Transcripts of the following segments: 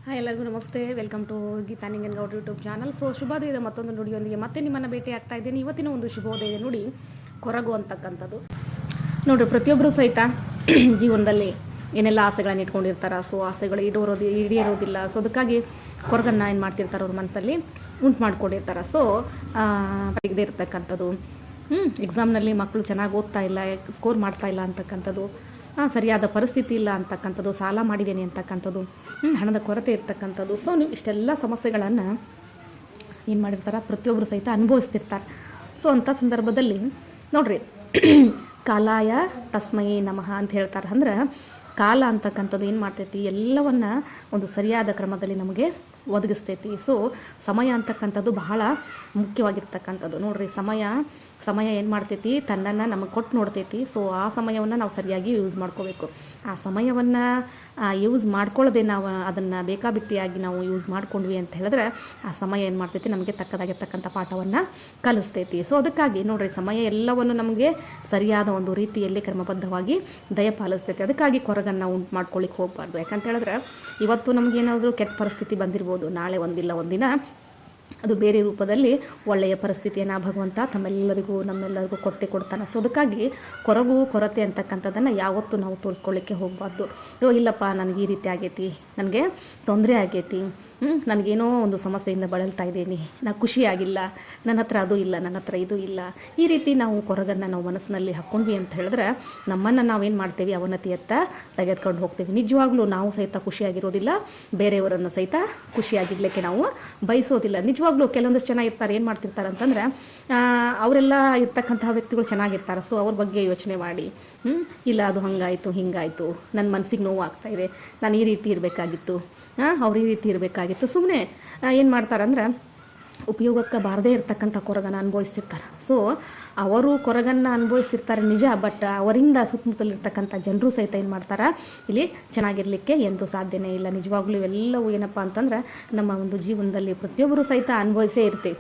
Hi ಎಲ್ಲರಿಗೂ ನಮಸ್ತೆ. Welcome to Geeta Ninganagouda YouTube channel. So ಶುಭೋದಯದ ಮತ್ತೊಂದು ನುಡಿಯೊಂದಿಗೆ ಮತ್ತೆ ನಿಮ್ಮನ್ನು ಭೇಟಿ ಆಗ್ತಾ ಇದ್ದೀನಿ. ಇವತ್ತಿನ ಒಂದು ಶುಭೋದಯ ನುಡಿ ಕೊರಗು ಅಂತಕ್ಕಂಥದ್ದು. ನೋಡಿರಿ, ಪ್ರತಿಯೊಬ್ಬರು ಸಹಿತ ಜೀವನದಲ್ಲಿ ಏನೆಲ್ಲ ಆಸೆಗಳನ್ನು ಇಟ್ಕೊಂಡಿರ್ತಾರೆ. ಸೊ ಆಸೆಗಳು ಈಡೇರೋದಿಲ್ಲ. ಸೊ ಅದಕ್ಕಾಗಿ ಕೊರಗನ್ನು ಏನು ಮಾಡ್ತಿರ್ತಾರೆ, ಅವ್ರ ಮನಸ್ಸಲ್ಲಿ ಉಂಟು ಮಾಡ್ಕೊಂಡಿರ್ತಾರೆ. ಸೊ ತೆಗೆದೇ ಇರ್ತಕ್ಕಂಥದ್ದು, ಎಕ್ಸಾಮ್ನಲ್ಲಿ ಮಕ್ಕಳು ಚೆನ್ನಾಗಿ ಓದ್ತಾ ಇಲ್ಲ, ಸ್ಕೋರ್ ಮಾಡ್ತಾ ಇಲ್ಲ ಅಂತಕ್ಕಂಥದ್ದು, ಸರಿಯಾದ ಪರಿಸ್ಥಿತಿ ಇಲ್ಲ ಅಂತಕ್ಕಂಥದ್ದು, ಸಾಲ ಮಾಡಿದ್ದೇನೆ ಅಂತಕ್ಕಂಥದ್ದು, ಹಣದ ಕೊರತೆ ಇರ್ತಕ್ಕಂಥದ್ದು. ಸೊ ನೀವು ಇಷ್ಟೆಲ್ಲ ಸಮಸ್ಯೆಗಳನ್ನು ಏನು ಮಾಡಿರ್ತಾರೆ, ಪ್ರತಿಯೊಬ್ಬರು ಸಹಿತ ಅನುಭವಿಸ್ತಿರ್ತಾರೆ. ಸೊ ಅಂಥ ಸಂದರ್ಭದಲ್ಲಿ ನೋಡ್ರಿ, ಕಾಲಾಯ ತಸ್ಮೈ ನಮಃ ಅಂತ ಹೇಳ್ತಾರೆ. ಅಂದ್ರೆ ಕಾಲ ಅಂತಕ್ಕಂಥದ್ದು ಏನು ಮಾಡ್ತೈತಿ, ಎಲ್ಲವನ್ನ ಒಂದು ಸರಿಯಾದ ಕ್ರಮದಲ್ಲಿ ನಮಗೆ ಒದಗಿಸ್ತೈತಿ. ಸೊ ಸಮಯ ಅಂತಕ್ಕಂಥದ್ದು ಬಹಳ ಮುಖ್ಯವಾಗಿರ್ತಕ್ಕಂಥದ್ದು. ನೋಡ್ರಿ, ಸಮಯ ಏನು ಮಾಡ್ತೈತಿ, ತನ್ನನ್ನು ನಮಗೆ ಕೊಟ್ಟು ನೋಡ್ತೈತಿ. ಸೊ ಆ ಸಮಯವನ್ನು ನಾವು ಸರಿಯಾಗಿ ಯೂಸ್ ಮಾಡ್ಕೋಬೇಕು. ಆ ಸಮಯವನ್ನು ಯೂಸ್ ಮಾಡ್ಕೊಳ್ಳದೆ ನಾವು ಅದನ್ನು ಬೇಕಾಬಿಟ್ಟಿಯಾಗಿ ನಾವು ಯೂಸ್ ಮಾಡ್ಕೊಂಡ್ವಿ ಅಂತ ಹೇಳಿದ್ರೆ ಆ ಸಮಯ ಏನು ಮಾಡ್ತೈತಿ, ನಮಗೆ ತಕ್ಕದಾಗಿರ್ತಕ್ಕಂಥ ಪಾಠವನ್ನು ಕಲಿಸ್ತೈತಿ. ಸೊ ಅದಕ್ಕಾಗಿ ನೋಡ್ರಿ, ಸಮಯ ಎಲ್ಲವನ್ನು ನಮಗೆ ಸರಿಯಾದ ಒಂದು ರೀತಿಯಲ್ಲಿ ಕ್ರಮಬದ್ಧವಾಗಿ ದಯಪಾಲಿಸ್ತೈತಿ. ಅದಕ್ಕಾಗಿ ಕೊರಗನ್ನು ಉಂಟು ಮಾಡ್ಕೊಳ್ಳಿಕ್ಕೆ ಹೋಗಬಾರ್ದು. ಯಾಕಂತ ಹೇಳಿದ್ರೆ ಇವತ್ತು ನಮಗೇನಾದರೂ ಕೆಟ್ಟ ಪರಿಸ್ಥಿತಿ ಬಂದಿರ್ಬೋದು, ನಾಳೆ ಒಂದಿನ ಅದು ಬೇರೆ ರೂಪದಲ್ಲಿ ಒಳ್ಳೆಯ ಪರಿಸ್ಥಿತಿಯನ್ನು ಭಗವಂತ ನಮ್ಮೆಲ್ಲರಿಗೂ ಕೊಡ್ತಾನೆ. ಸೊ ಅದಕ್ಕಾಗಿ ಕೊರತೆ ಅಂತಕ್ಕಂಥದ್ದನ್ನು ಯಾವತ್ತೂ ನಾವು ತೋರಿಸ್ಕೊಳ್ಳಿಕ್ಕೆ ಹೋಗಬಾರ್ದು. ಇಲ್ಲಪ್ಪ, ನನಗೆ ಈ ರೀತಿ ಆಗೈತಿ, ನನಗೆ ತೊಂದರೆ ಆಗೈತಿ, ನನಗೇನೋ ಒಂದು ಸಮಸ್ಯೆಯಿಂದ ಬಳಲ್ತಾ ಇದ್ದೀನಿ, ನಾನು ಖುಷಿಯಾಗಿಲ್ಲ, ನನ್ನ ಹತ್ರ ಅದು ಇಲ್ಲ, ನನ್ನ ಹತ್ರ ಇದು ಇಲ್ಲ, ಈ ರೀತಿ ನಾವು ಕೊರಗನ್ನು ನಾವು ಮನಸ್ಸಿನಲ್ಲಿ ಹಾಕ್ಕೊಂಡ್ವಿ ಅಂತ ಹೇಳಿದ್ರೆ ನಮ್ಮನ್ನು ನಾವೇನು ಮಾಡ್ತೇವೆ, ಅವನತಿಯತ್ತ ತೆಗೆದುಕೊಂಡು ಹೋಗ್ತೀವಿ. ನಿಜವಾಗ್ಲೂ ನಾವು ಸಹಿತ ಖುಷಿಯಾಗಿರೋದಿಲ್ಲ, ಬೇರೆಯವರನ್ನು ಸಹಿತ ಖುಷಿಯಾಗಿರ್ಲಿಕ್ಕೆ ನಾವು ಬಯಸೋದಿಲ್ಲ. ನಿಜವಾಗ್ಲೂ ಕೆಲವೊಂದಷ್ಟು ಜನ ಇರ್ತಾರೆ, ಏನು ಮಾಡ್ತಿರ್ತಾರೆ ಅಂತಂದ್ರೆ, ಅವರೆಲ್ಲ ಇರ್ತಕ್ಕಂತಹ ವ್ಯಕ್ತಿಗಳು ಚೆನ್ನಾಗಿರ್ತಾರೆ. ಸೊ ಅವ್ರ ಬಗ್ಗೆ ಯೋಚನೆ ಮಾಡಿ, ಇಲ್ಲ ಅದು ಹಂಗಾಯಿತು ಹಿಂಗಾಯಿತು, ನನ್ನ ಮನಸ್ಸಿಗೆ ನೋವು ಆಗ್ತಾ ಇದೆ, ನಾನು ಈ ರೀತಿ ಇರಬೇಕಾಗಿತ್ತು, ಅವ್ರು ಈ ರೀತಿ ಇರಬೇಕಾಗಿತ್ತು, ಸುಮ್ಮನೆ ಏನು ಮಾಡ್ತಾರಂದ್ರೆ ಉಪಯೋಗಕ್ಕೆ ಬಾರದೇ ಇರ್ತಕ್ಕಂಥ ಕೊರಗನ್ನು ಅನುಭವಿಸ್ತಿರ್ತಾರೆ. ಸೊ ಅವರು ಕೊರಗನ್ನು ಅನುಭವಿಸ್ತಿರ್ತಾರೆ ನಿಜ, ಬಟ್ ಅವರಿಂದ ಸುತ್ತಮುತ್ತಲಿರ್ತಕ್ಕಂಥ ಜನರು ಸಹಿತ ಏನು ಮಾಡ್ತಾರೆ, ಇಲ್ಲಿ ಚೆನ್ನಾಗಿರಲಿಕ್ಕೆ ಎಂದೂ ಸಾಧ್ಯನೇ ಇಲ್ಲ. ನಿಜವಾಗ್ಲೂ ಇವೆಲ್ಲವೂ ಏನಪ್ಪ ಅಂತಂದ್ರೆ ನಮ್ಮ ಒಂದು ಜೀವನದಲ್ಲಿ ಪ್ರತಿಯೊಬ್ಬರು ಸಹಿತ ಅನುಭವಿಸೇ ಇರ್ತೀವಿ.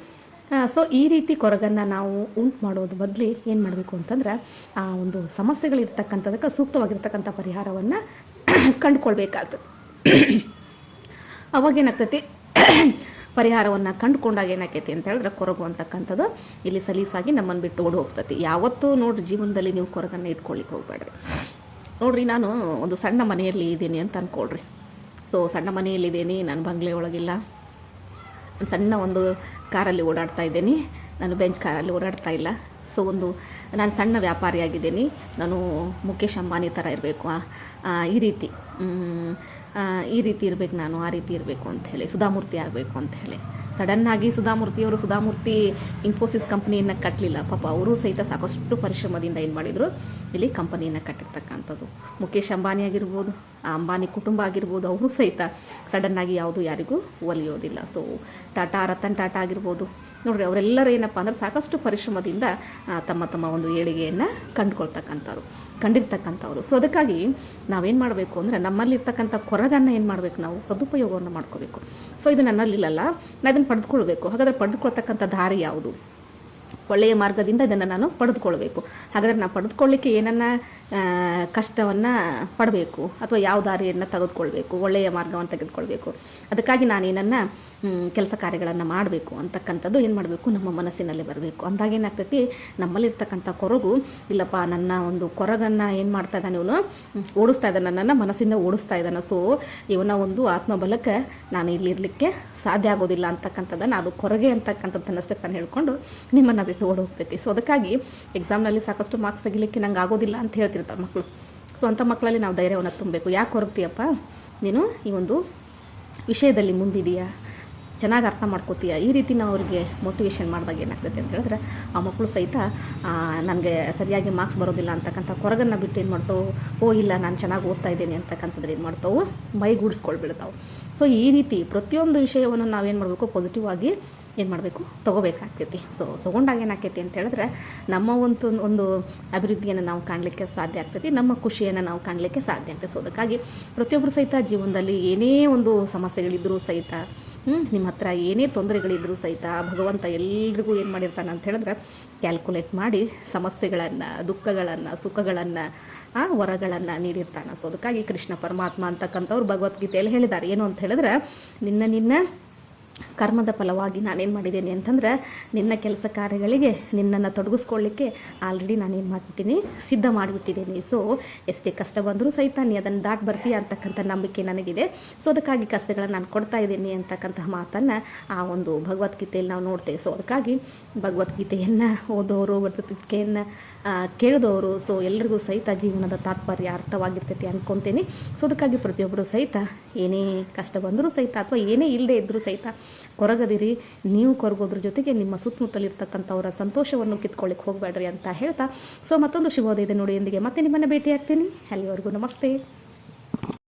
ಸೊ ಈ ರೀತಿ ಕೊರಗನ್ನು ನಾವು ಉಂಟು ಮಾಡೋದು ಬದಲಿ ಏನು ಮಾಡಬೇಕು ಅಂತಂದ್ರೆ, ಆ ಒಂದು ಸಮಸ್ಯೆಗಳಿರ್ತಕ್ಕಂಥದಕ್ಕೆ ಸೂಕ್ತವಾಗಿರ್ತಕ್ಕಂಥ ಪರಿಹಾರವನ್ನು ಕಂಡುಕೊಳ್ಬೇಕಾಗ್ತದೆ. ಅವಾಗೇನಾಗ್ತೈತಿ, ಪರಿಹಾರವನ್ನು ಕಂಡುಕೊಂಡಾಗ ಏನಾಕೈತಿ ಅಂತ ಹೇಳಿದ್ರೆ ಕೊರಗು ಅಂತಕ್ಕಂಥದ್ದು ಇಲ್ಲಿ ಸಲೀಸಾಗಿ ನಮ್ಮನ್ನು ಬಿಟ್ಟು ಓಡಿ ಹೋಗ್ತೈತಿ. ಯಾವತ್ತೂ ನೋಡ್ರಿ, ಜೀವನದಲ್ಲಿ ನೀವು ಕೊರಗನ್ನು ಇಟ್ಕೊಳ್ಳಿಕ್ಕೆ ಹೋಗ್ಬೇಡ್ರಿ. ನೋಡ್ರಿ, ನಾನು ಒಂದು ಸಣ್ಣ ಮನೆಯಲ್ಲಿ ಇದ್ದೀನಿ ಅಂತ ಅಂದ್ಕೊಳ್ರಿ. ಸೊ ಸಣ್ಣ ಮನೆಯಲ್ಲಿದ್ದೀನಿ, ನಾನು ಬಂಗ್ಲೆ ಒಳಗಿಲ್ಲ, ಸಣ್ಣ ಒಂದು ಕಾರಲ್ಲಿ ಓಡಾಡ್ತಾ ಇದ್ದೀನಿ, ನಾನು ಬೆಂಚ್ ಕಾರಲ್ಲಿ ಓಡಾಡ್ತಾ ಇಲ್ಲ. ಸೊ ನಾನು ಸಣ್ಣ ವ್ಯಾಪಾರಿಯಾಗಿದ್ದೀನಿ, ನಾನು ಮುಖೇಶ್ ಅಂಬಾನಿ ಥರ ಇರಬೇಕು, ಈ ರೀತಿ ಇರಬೇಕು, ನಾನು ಆ ರೀತಿ ಇರಬೇಕು ಅಂಥೇಳಿ, ಸುಧಾಮೂರ್ತಿ ಆಗಬೇಕು ಅಂಥೇಳಿ. ಸಡನ್ನಾಗಿ ಸುಧಾಮೂರ್ತಿ ಇನ್ಫೋಸಿಸ್ ಕಂಪ್ನಿಯನ್ನು ಕಟ್ಟಲಿಲ್ಲ. ಪಾಪ ಅವರು ಸಹಿತ ಸಾಕಷ್ಟು ಪರಿಶ್ರಮದಿಂದ ಏನು ಮಾಡಿದರು, ಇಲ್ಲಿ ಕಂಪನಿಯನ್ನು ಕಟ್ಟಿರ್ತಕ್ಕಂಥದ್ದು. ಮುಖೇಶ್ ಅಂಬಾನಿ ಆಗಿರ್ಬೋದು, ಆ ಅಂಬಾನಿ ಕುಟುಂಬ ಆಗಿರ್ಬೋದು, ಅವರು ಸಹಿತ ಸಡನ್ನಾಗಿ ಯಾರಿಗೂ ಒಲಿಯೋದಿಲ್ಲ. ಸೊ ರತನ್ ಟಾಟಾ ಆಗಿರ್ಬೋದು, ನೋಡ್ರಿ, ಅವರೆಲ್ಲರೂ ಏನಪ್ಪ ಅಂದ್ರೆ ಸಾಕಷ್ಟು ಪರಿಶ್ರಮದಿಂದ ತಮ್ಮ ಒಂದು ಏಳಿಗೆಯನ್ನು ಕಂಡಿರ್ತಕ್ಕಂಥವ್ರು. ಸೊ ಅದಕ್ಕಾಗಿ ನಾವೇನು ಮಾಡಬೇಕು ಅಂದರೆ, ನಮ್ಮಲ್ಲಿರ್ತಕ್ಕಂಥ ಕೊರಗನ್ನು ಏನು ಮಾಡಬೇಕು, ನಾವು ಸದುಪಯೋಗವನ್ನು ಮಾಡ್ಕೋಬೇಕು. ಸೊ ಇದು ನನ್ನಲ್ಲಿಲ್ಲಲ್ಲ, ನಾನು ಇದನ್ನು ಪಡೆದುಕೊಳ್ಬೇಕು. ಹಾಗಾದರೆ ಪಡೆದುಕೊಳ್ತಕ್ಕಂಥ ದಾರಿ ಯಾವುದು? ಒಳ್ಳೆಯ ಮಾರ್ಗದಿಂದ ಇದನ್ನು ನಾನು ಪಡೆದುಕೊಳ್ಬೇಕು. ಹಾಗಾದರೆ ನಾನು ಪಡೆದುಕೊಳ್ಳಿಕ್ಕೆ ಏನನ್ನ ಕಷ್ಟವನ್ನು ಪಡಬೇಕು, ಅಥವಾ ಯಾವ ದಾರಿಯನ್ನು ತೆಗೆದುಕೊಳ್ಬೇಕು, ಒಳ್ಳೆಯ ಮಾರ್ಗವನ್ನು ತೆಗೆದುಕೊಳ್ಬೇಕು. ಅದಕ್ಕಾಗಿ ನಾನು ಏನನ್ನ ಕೆಲಸ ಕಾರ್ಯಗಳನ್ನು ಮಾಡಬೇಕು ಅಂತಕ್ಕಂಥದ್ದು ಏನು ಮಾಡಬೇಕು, ನಮ್ಮ ಮನಸ್ಸಿನಲ್ಲಿ ಬರಬೇಕು. ಅಂದಾಗ ಏನಾಗ್ತೈತಿ, ನಮ್ಮಲ್ಲಿರ್ತಕ್ಕಂಥ ಕೊರಗು, ಇಲ್ಲಪ್ಪ ನನ್ನ ಒಂದು ಕೊರಗನ್ನು ಏನು ಮಾಡ್ತಾ ಇದ್ದಾನೆ, ಇವನು ಓಡಿಸ್ತಾ ಇದ್ದಾನೆ, ನನ್ನನ್ನು ಮನಸ್ಸಿಂದ ಓಡಿಸ್ತಾ ಇದ್ದಾನೆ. ಸೊ ಇವನ ಒಂದು ಆತ್ಮಬಲಕ್ಕೆ ನಾನು ಇಲ್ಲಿರಲಿಕ್ಕೆ ಸಾಧ್ಯ ಆಗೋದಿಲ್ಲ ಅಂತಕ್ಕಂಥದ್ದನ್ನು, ಅದು ಕೊರಗೆ ಅಂತಕ್ಕಂಥದ್ದನ್ನಷ್ಟೇ ತಾನು ಹೇಳ್ಕೊಂಡು ನಿಮ್ಮನ್ನು ಬಿಟ್ಟು ಓಡಿ ಹೋಗ್ತೈತಿ. ಸೊ ಅದಕ್ಕಾಗಿ ಎಕ್ಸಾಮ್ನಲ್ಲಿ ಸಾಕಷ್ಟು ಮಾರ್ಕ್ಸ್ ತೆಗಿಲಿಕ್ಕೆ ನಂಗೆ ಆಗೋದಿಲ್ಲ ಅಂತ ಹೇಳ್ತಿರ್ತಾರೆ ಮಕ್ಕಳು. ಸೊ ಅಂಥ ಮಕ್ಕಳಲ್ಲಿ ನಾವು ಧೈರ್ಯವನ್ನು ತುಂಬಬೇಕು. ಯಾಕೆ ಹೊರಗ್ತೀಯಪ್ಪ, ನೀನು ಈ ಒಂದು ವಿಷಯದಲ್ಲಿ ಮುಂದಿದೆಯಾ, ಚೆನ್ನಾಗಿ ಅರ್ಥ ಮಾಡ್ಕೋತೀಯ, ಈ ರೀತಿ ನಾವು ಅವರಿಗೆ ಮೋಟಿವೇಶನ್ ಮಾಡಿದಾಗ ಏನಾಗ್ತೈತೆ ಅಂತ ಹೇಳಿದ್ರೆ, ಆ ಮಕ್ಕಳು ಸಹಿತ ನನಗೆ ಸರಿಯಾಗಿ ಮಾರ್ಕ್ಸ್ ಬರೋದಿಲ್ಲ ಅಂತಕ್ಕಂಥ ಕೊರಗನ್ನು ಬಿಟ್ಟು ಏನು ಮಾಡ್ತಾವೆ, ಇಲ್ಲ ನಾನು ಚೆನ್ನಾಗಿ ಓದ್ತಾ ಇದ್ದೀನಿ ಅಂತಕ್ಕಂಥದ್ದು ಏನು ಮಾಡ್ತಾವೆ, ಮೈಗೂಡಿಸ್ಕೊಳ್ಬಿಡ್ತಾವೆ. ಸೊ ಈ ರೀತಿ ಪ್ರತಿಯೊಂದು ವಿಷಯವನ್ನು ನಾವೇನು ಮಾಡಬೇಕು, ಪಾಸಿಟಿವ್ ಆಗಿ ಏನು ಮಾಡಬೇಕು, ತೊಗೋಬೇಕಾಗ್ತೈತಿ. ಸೊ ತೊಗೊಂಡಾಗ ಏನಾಗ್ತೈತಿ ಅಂತ ಹೇಳಿದ್ರೆ, ನಮ್ಮ ಒಂದು ಅಭಿವೃದ್ಧಿಯನ್ನು ನಾವು ಕಾಣಲಿಕ್ಕೆ ಸಾಧ್ಯ ಆಗ್ತೈತಿ, ನಮ್ಮ ಖುಷಿಯನ್ನು ನಾವು ಕಾಣಲಿಕ್ಕೆ ಸಾಧ್ಯ ಆಗ್ತೈತೆ. ಸೊ ಅದಕ್ಕಾಗಿ ಪ್ರತಿಯೊಬ್ಬರು ಸಹಿತ ಜೀವನದಲ್ಲಿ ಏನೇ ಒಂದು ಸಮಸ್ಯೆಗಳಿದ್ದರೂ ಸಹಿತ, ನಿಮ್ಮ ಹತ್ರ ಏನೇ ತೊಂದರೆಗಳಿದ್ದರೂ ಸಹಿತ ಭಗವಂತ ಎಲ್ರಿಗೂ ಏನು ಮಾಡಿರ್ತಾನೆ ಅಂತ ಹೇಳಿದ್ರೆ, ಕ್ಯಾಲ್ಕುಲೇಟ್ ಮಾಡಿ ಸಮಸ್ಯೆಗಳನ್ನು, ದುಃಖಗಳನ್ನು, ಸುಖಗಳನ್ನು ಆ ವರಗಳನ್ನು ನೀಡಿರ್ತಾನೆ. ಸೊ ಅದಕ್ಕಾಗಿ ಕೃಷ್ಣ ಪರಮಾತ್ಮ ಅಂತಕ್ಕಂಥವ್ರು ಭಗವದ್ಗೀತೆಯಲ್ಲಿ ಹೇಳಿದ್ದಾರೆ ಏನು ಅಂತ ಹೇಳಿದ್ರೆ, ನಿನ್ನ ಕರ್ಮದ ಫಲವಾಗಿ ನಾನೇನು ಮಾಡಿದ್ದೀನಿ ಅಂತಂದ್ರೆ, ನಿನ್ನ ಕೆಲಸ ಕಾರ್ಯಗಳಿಗೆ ನಿನ್ನನ್ನು ತೊಡಗಿಸ್ಕೊಳ್ಳಿಕ್ಕೆ ಆಲ್ರೆಡಿ ನಾನೇನು ಮಾಡಿಬಿಟ್ಟಿನಿ, ಸಿದ್ಧ ಮಾಡಿಬಿಟ್ಟಿದ್ದೀನಿ. ಸೊ ಎಷ್ಟೇ ಕಷ್ಟ ಬಂದರೂ ಸಹಿತ ನೀ ಅದನ್ನು ದಾಟಿ ಬರ್ತೀಯ ಅಂತಕ್ಕಂಥ ನಂಬಿಕೆ ನನಗಿದೆ. ಸೊ ಅದಕ್ಕಾಗಿ ಕಷ್ಟಗಳನ್ನು ನಾನು ಕೊಡ್ತಾ ಇದ್ದೀನಿ ಅಂತಕ್ಕಂತಹ ಮಾತನ್ನು ಆ ಒಂದು ಭಗವದ್ಗೀತೆಯಲ್ಲಿ ನಾವು ನೋಡ್ತೇವೆ. ಸೊ ಅದಕ್ಕಾಗಿ ಭಗವದ್ಗೀತೆಯನ್ನು ಓದೋರು, ಭಗವದ್ಗೀತೆಯನ್ನು ಕೇಳಿದವರು, ಸೊ ಎಲ್ರಿಗೂ ಸಹಿತ ಜೀವನದ ತಾತ್ಪರ್ಯ ಅರ್ಥವಾಗಿರ್ತೈತಿ ಅಂದ್ಕೊತೀನಿ. ಸೊ ಅದಕ್ಕಾಗಿ ಪ್ರತಿಯೊಬ್ಬರು ಸಹಿತ ಏನೇ ಕಷ್ಟ ಬಂದರೂ ಸಹಿತ ಅಥವಾ ಏನೇ ಇಲ್ಲದೆ ಇದ್ದರೂ ಸಹಿತ ಕೊರಗದಿರಿ. ನೀವು ಕೊರಗೋದ್ರ ಜೊತೆಗೆ ನಿಮ್ಮ ಸುತ್ತಮುತ್ತಲಿರ್ತಕ್ಕಂಥವರ ಸಂತೋಷವನ್ನು ಕಿತ್ಕೊಳ್ಳಿಕ್ಕೆ ಹೋಗಬೇಡ್ರಿ ಅಂತ ಹೇಳ್ತಾ, ಸೊ ಮತ್ತೊಂದು ಶುಭೋದಯದ ನುಡಿಯೊಂದಿಗೆ ಮತ್ತೆ ನಿಮ್ಮನ್ನು ಭೇಟಿ ಆಗ್ತೀನಿ. ಅಲ್ಲಿವರೆಗೂ ನಮಸ್ತೆ.